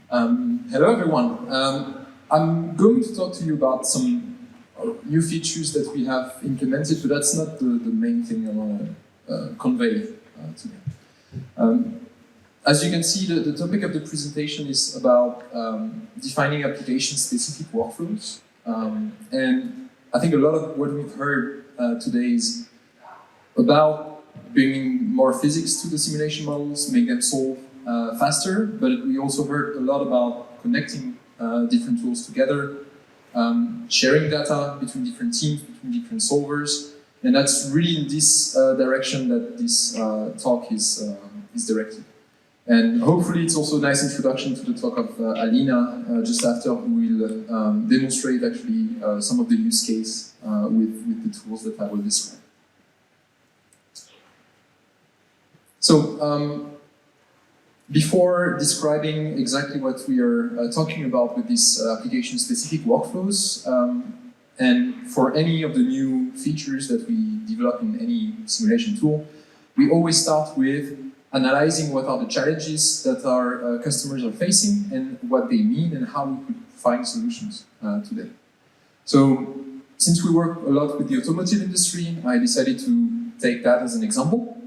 Hello everyone. I'm going to talk to you about some new features that we have implemented, but that's not the main thing I want to convey today. As you can see, the topic of the presentation is about defining application-specific workflows. And I think a lot of what we've heard today is about bringing more physics to the simulation models, make them solve faster, but we also heard a lot about connecting different tools together, sharing data between different teams, between different solvers, and that's really in this direction that this talk is directed. And hopefully it's also a nice introduction to the talk of Alina just after, who will demonstrate actually some of the use case with the tools that I will describe. So, before describing exactly what we are talking about with these application-specific workflows, and for any of the new features that we develop in any simulation tool, we always start with analyzing what are the challenges that our customers are facing and what they mean and how we could find solutions to them. So, since we work a lot with the automotive industry, I decided to take that as an example.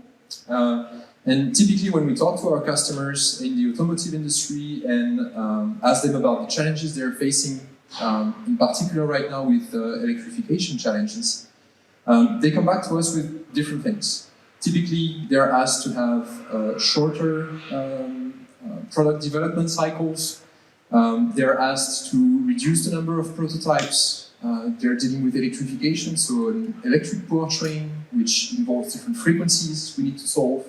And typically when we talk to our customers in the automotive industry and ask them about the challenges they're facing, in particular right now with electrification challenges, they come back to us with different things. Typically they're asked to have shorter product development cycles. They're asked to reduce the number of prototypes. They're dealing with electrification, so an electric powertrain, which involves different frequencies we need to solve.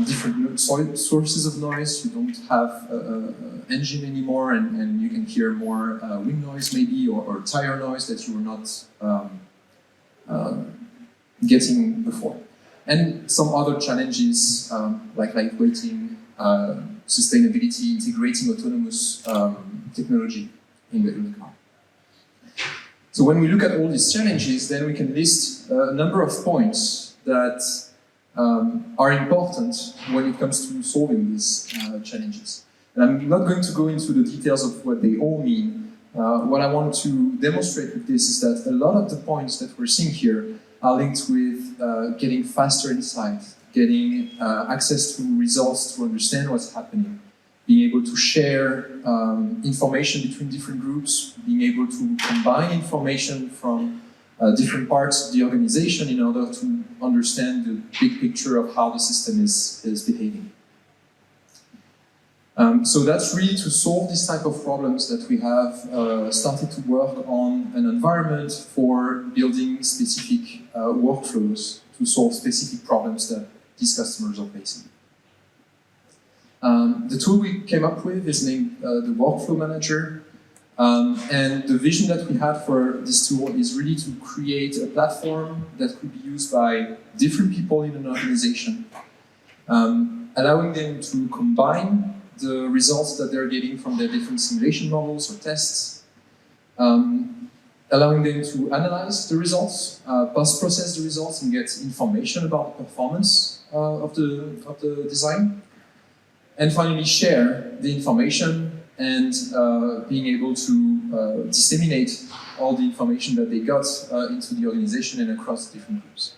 Different sources of noise. You don't have an engine anymore, and you can hear more wind noise maybe, or tire noise that you were not getting before. And some other challenges like lightweighting, sustainability, integrating autonomous technology in the car. So when we look at all these challenges, then we can list a number of points that are important when it comes to solving these challenges. And I'm not going to go into the details of what they all mean. What I want to demonstrate with this is that a lot of the points that we're seeing here are linked with getting faster insight, getting access to results to understand what's happening, being able to share information between different groups, being able to combine information from different parts of the organization in order to understand the big picture of how the system is behaving. So that's really to solve this type of problems that we have started to work on an environment for building specific workflows to solve specific problems that these customers are facing. The tool we came up with is named the Workflow Manager. And the vision that we had for this tool is really to create a platform that could be used by different people in an organization, allowing them to combine the results that they're getting from their different simulation models or tests, allowing them to analyze the results, post-process the results and get information about the performance of the design, and finally share the information and being able to disseminate all the information that they got into the organization and across different groups.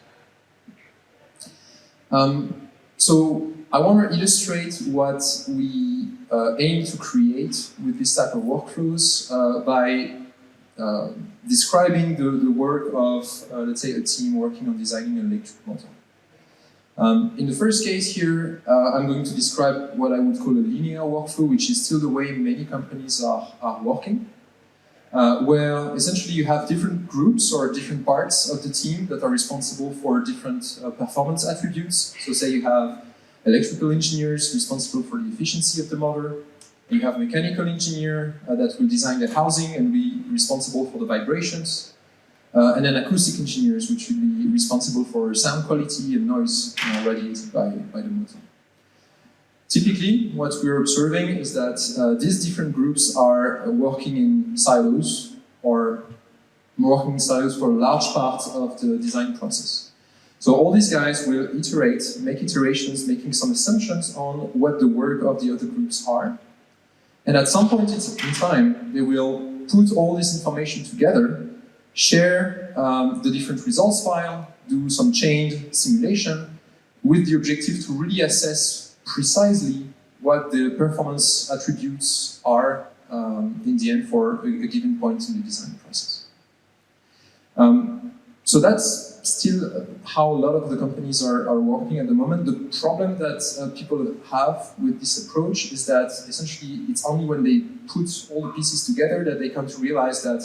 So I want to illustrate what we aim to create with this type of workflows by describing the work of, let's say, a team working on designing an electric motor. In the first case here, I'm going to describe what I would call a linear workflow, which is still the way many companies are working, where essentially you have different groups or different parts of the team that are responsible for different performance attributes. So say you have electrical engineers responsible for the efficiency of the motor, you have a mechanical engineer that will design the housing and be responsible for the vibrations, and then acoustic engineers, which will be responsible for sound quality and noise radiated by the motor. Typically, what we're observing is that these different groups are working in silos, or working in silos for a large part of the design process. So all these guys will iterate, make iterations, making some assumptions on what the work of the other groups are, And at some point in time, they will put all this information together, share the different results file, do some chained simulation with the objective to really assess precisely what the performance attributes are in the end for a given point in the design process. So that's still how a lot of the companies are working at the moment. The problem that people have with this approach is that essentially it's only when they put all the pieces together that they come to realize that,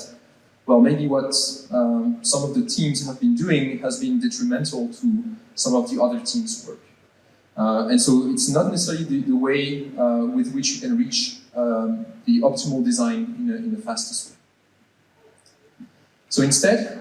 well, maybe what some of the teams have been doing has been detrimental to some of the other teams' work. And so it's not necessarily the way with which you can reach the optimal design in the fastest way. So instead,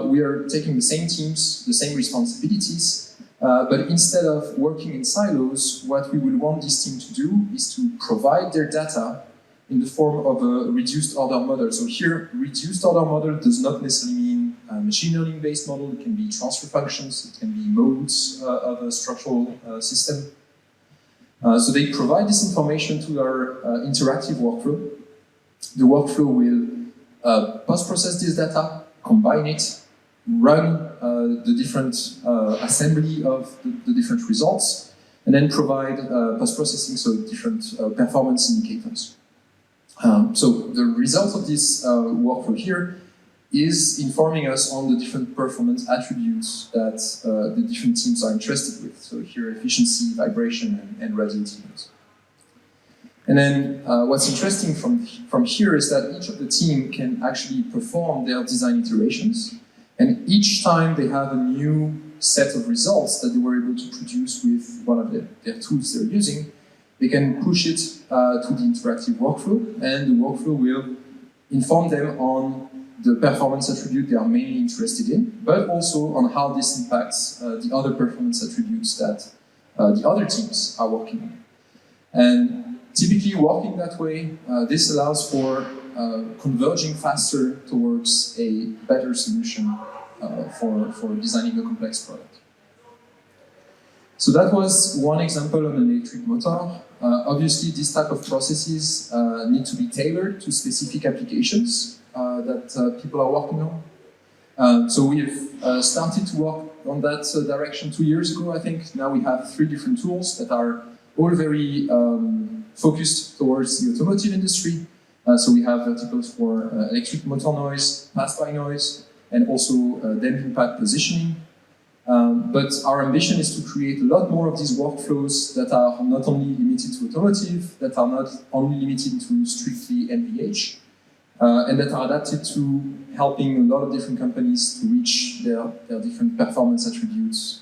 we are taking the same teams, the same responsibilities, but instead of working in silos, what we will want this team to do is to provide their data in the form of a reduced order model. So here, reduced order model does not necessarily mean a machine learning based model. It can be transfer functions, it can be modes of a structural system. So they provide this information to our interactive workflow. The workflow will post-process this data, combine it, run the different assembly of the different results, and then provide post-processing, so different performance indicators. So the result of this workflow here is informing us on the different performance attributes that the different teams are interested with. So here, efficiency, vibration, and radiality noise. And then what's interesting from here is that each of the team can actually perform their design iterations, and each time they have a new set of results that they were able to produce with one of their tools they're using, they can push it to the interactive workflow, and the workflow will inform them on the performance attribute they are mainly interested in, but also on how this impacts the other performance attributes that the other teams are working on. And typically working that way, this allows for converging faster towards a better solution for designing a complex product. So that was one example of an electric motor. Obviously, this type of processes need to be tailored to specific applications that people are working on. So we've started to work on that direction 2 years ago, I think. Now we have 3 different tools that are all very focused towards the automotive industry. So we have verticals for electric motor noise, pass-by noise, and also damping pad positioning. But our ambition is to create a lot more of these workflows that are not only limited to automotive, that are not only limited to strictly NVH, and that are adapted to helping a lot of different companies to reach their different performance attributes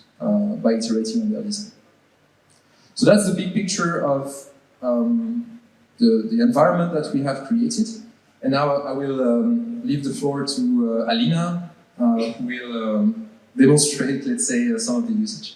by iterating on their design. So that's the big picture of the environment that we have created. And now I will leave the floor to Alina, who will demonstrate, let's say, some of the usage.